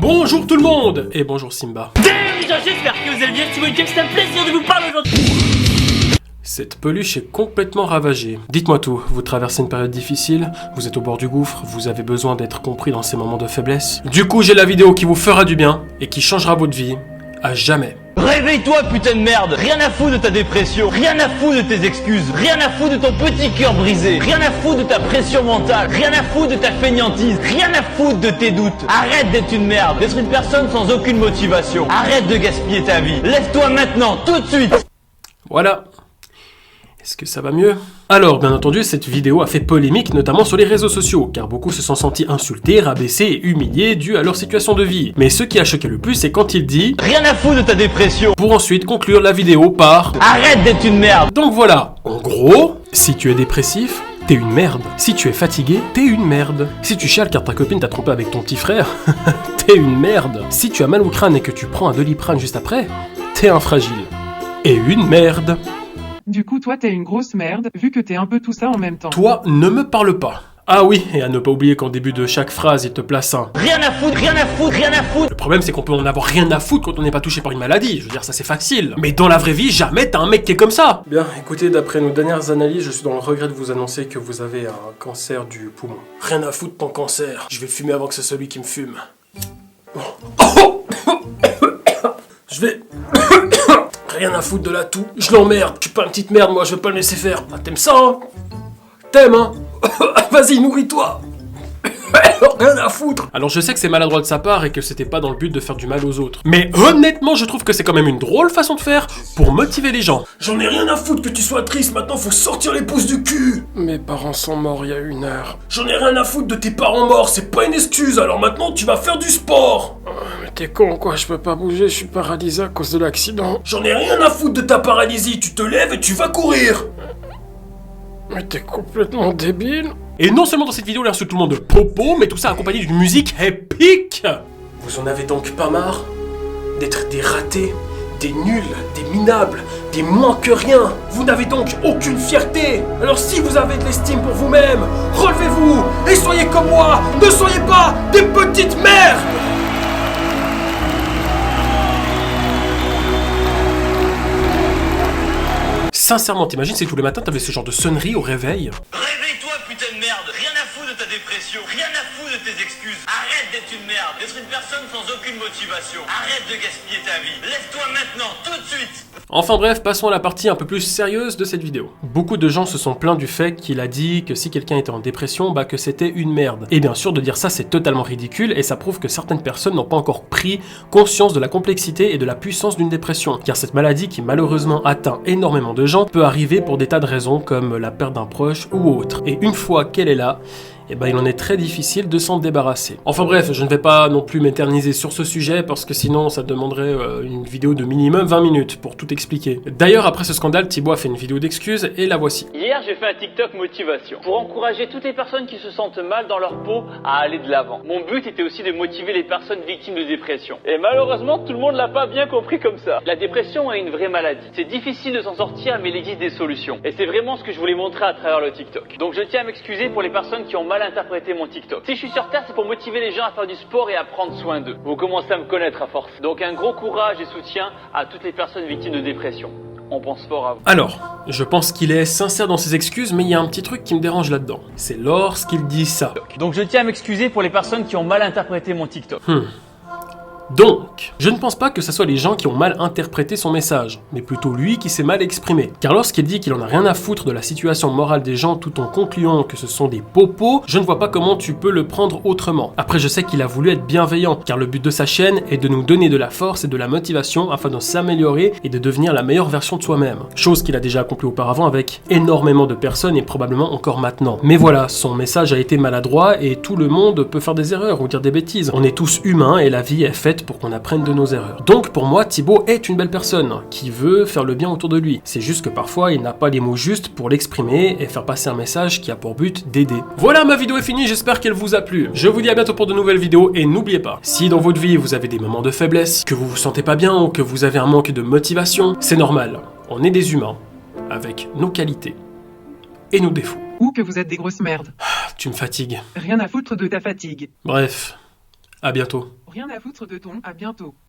Bonjour tout le monde. Et bonjour Simba. J'espère que vous allez bien, Simon James, c'est un plaisir de vous parler aujourd'hui. Cette peluche est complètement ravagée. Dites-moi tout, vous traversez une période difficile, vous êtes au bord du gouffre, vous avez besoin d'être compris dans ces moments de faiblesse. Du coup, j'ai la vidéo qui vous fera du bien et qui changera votre vie à jamais. Réveille-toi, putain de merde. Rien à foutre de ta dépression, rien à foutre de tes excuses, rien à foutre de ton petit cœur brisé, rien à foutre de ta pression mentale, rien à foutre de ta fainéantise, rien à foutre de tes doutes. Arrête d'être une merde, d'être une personne sans aucune motivation. Arrête de gaspiller ta vie. Lève-toi maintenant, tout de suite. Voilà. Est-ce que ça va mieux? Alors, bien entendu, cette vidéo a fait polémique, notamment sur les réseaux sociaux, car beaucoup se sont sentis insultés, rabaissés et humiliés dû à leur situation de vie. Mais ce qui a choqué le plus, c'est quand il dit « Rien à foutre de ta dépression », pour ensuite conclure la vidéo par « Arrête d'être une merde ». Donc voilà, en gros, si tu es dépressif, t'es une merde. Si tu es fatigué, t'es une merde. Si tu chiales car ta copine t'a trompé avec ton petit frère, t'es une merde. Si tu as mal au crâne et que tu prends un Doliprane juste après, t'es un fragile. Et une merde. Du coup, toi, t'es une grosse merde, vu que t'es un peu tout ça en même temps. Toi, ne me parle pas. Ah oui, et à ne pas oublier qu'en début de chaque phrase, il te place un Rien à foutre, rien à foutre, rien à foutre. Le problème, c'est qu'on peut en avoir rien à foutre quand on n'est pas touché par une maladie. Je veux dire, ça c'est facile. Mais dans la vraie vie, jamais t'as un mec qui est comme ça. Bien, écoutez, d'après nos dernières analyses, je suis dans le regret de vous annoncer que vous avez un cancer du poumon. Rien à foutre ton cancer. Je vais fumer avant que c'est celui qui me fume. Je vais... Rien à foutre de la toux. Je l'emmerde. Je suis pas une petite merde, moi, je veux pas le laisser faire. Ah, t'aimes ça, hein? T'aimes, hein? Vas-y, nourris-toi. Rien à foutre. Alors je sais que c'est maladroit de sa part et que c'était pas dans le but de faire du mal aux autres. Mais honnêtement, je trouve que c'est quand même une drôle façon de faire pour motiver les gens. J'en ai rien à foutre que tu sois triste, maintenant faut sortir les pouces du cul. Mes parents sont morts il y a 1 heure. J'en ai rien à foutre de tes parents morts, c'est pas une excuse, alors maintenant tu vas faire du sport. Mais t'es con quoi, je peux pas bouger, je suis paralysé à cause de l'accident. J'en ai rien à foutre de ta paralysie, tu te lèves et tu vas courir. Mais t'es complètement débile. Et non seulement dans cette vidéo, il insulte tout le monde de popo, mais tout ça accompagné d'une musique épique. Vous en avez donc pas marre d'être des ratés, des nuls, des minables, des moins que rien. Vous n'avez donc aucune fierté. Alors si vous avez de l'estime pour vous-même, relevez-vous et soyez comme moi. Ne soyez pas des petites merdes. Sincèrement, t'imagines si tous les matins t'avais ce genre de sonnerie au réveil? Réveille-toi, putain de merde. Rien à foutre de ta dépression, rien à foutre de tes excuses. Arrête d'être une merde, d'être une personne sans aucune motivation. Arrête de gaspiller ta vie. Lève-toi maintenant, tout de suite. Enfin bref, passons à la partie un peu plus sérieuse de cette vidéo. Beaucoup de gens se sont plaints du fait qu'il a dit que si quelqu'un était en dépression, bah que c'était une merde. Et bien sûr, de dire ça c'est totalement ridicule et ça prouve que certaines personnes n'ont pas encore pris conscience de la complexité et de la puissance d'une dépression. Car cette maladie qui malheureusement atteint énormément de gens peut arriver pour des tas de raisons comme la perte d'un proche ou autre. Et une fois qu'elle est là, eh ben il en est très difficile de s'en débarrasser. Enfin bref, je ne vais pas non plus m'éterniser sur ce sujet parce que sinon ça demanderait une vidéo de minimum 20 minutes pour tout expliquer. D'ailleurs, après ce scandale, Thibaut a fait une vidéo d'excuses et la voici. Hier, j'ai fait un TikTok motivation pour encourager toutes les personnes qui se sentent mal dans leur peau à aller de l'avant. Mon but était aussi de motiver les personnes victimes de dépression. Et malheureusement, tout le monde l'a pas bien compris comme ça. La dépression est une vraie maladie. C'est difficile de s'en sortir, mais il existe des solutions. Et c'est vraiment ce que je voulais montrer à travers le TikTok. Donc je tiens à m'excuser pour les personnes qui ont mal interprété mon TikTok. Si je suis sur Terre, c'est pour motiver les gens à faire du sport et à prendre soin d'eux. Vous commencez à me connaître à force. Donc un gros courage et soutien à toutes les personnes victimes de dépression. On pense fort à vous. Alors, je pense qu'il est sincère dans ses excuses, mais il y a un petit truc qui me dérange là-dedans. C'est lorsqu'il dit ça. Donc je tiens à m'excuser pour les personnes qui ont mal interprété mon TikTok. Donc, je ne pense pas que ce soit les gens qui ont mal interprété son message, mais plutôt lui qui s'est mal exprimé. Car lorsqu'il dit qu'il en a rien à foutre de la situation morale des gens tout en concluant que ce sont des popos, je ne vois pas comment tu peux le prendre autrement. Après, je sais qu'il a voulu être bienveillant, car le but de sa chaîne est de nous donner de la force et de la motivation afin de s'améliorer et de devenir la meilleure version de soi-même. Chose qu'il a déjà accompli auparavant avec énormément de personnes et probablement encore maintenant. Mais voilà, son message a été maladroit et tout le monde peut faire des erreurs ou dire des bêtises. On est tous humains et la vie est faite pour qu'on apprenne de nos erreurs. Donc pour moi, Thibaut est une belle personne qui veut faire le bien autour de lui. C'est juste que parfois il n'a pas les mots justes pour l'exprimer et faire passer un message qui a pour but d'aider. Voilà, ma vidéo est finie, j'espère qu'elle vous a plu. Je vous dis à bientôt pour de nouvelles vidéos et n'oubliez pas, si dans votre vie vous avez des moments de faiblesse, que vous vous sentez pas bien ou que vous avez un manque de motivation, c'est normal. On est des humains avec nos qualités et nos défauts. Ou que vous êtes des grosses merdes. Tu me fatigues. Rien à foutre de ta fatigue. Bref, à bientôt. Rien à foutre de ton, à bientôt.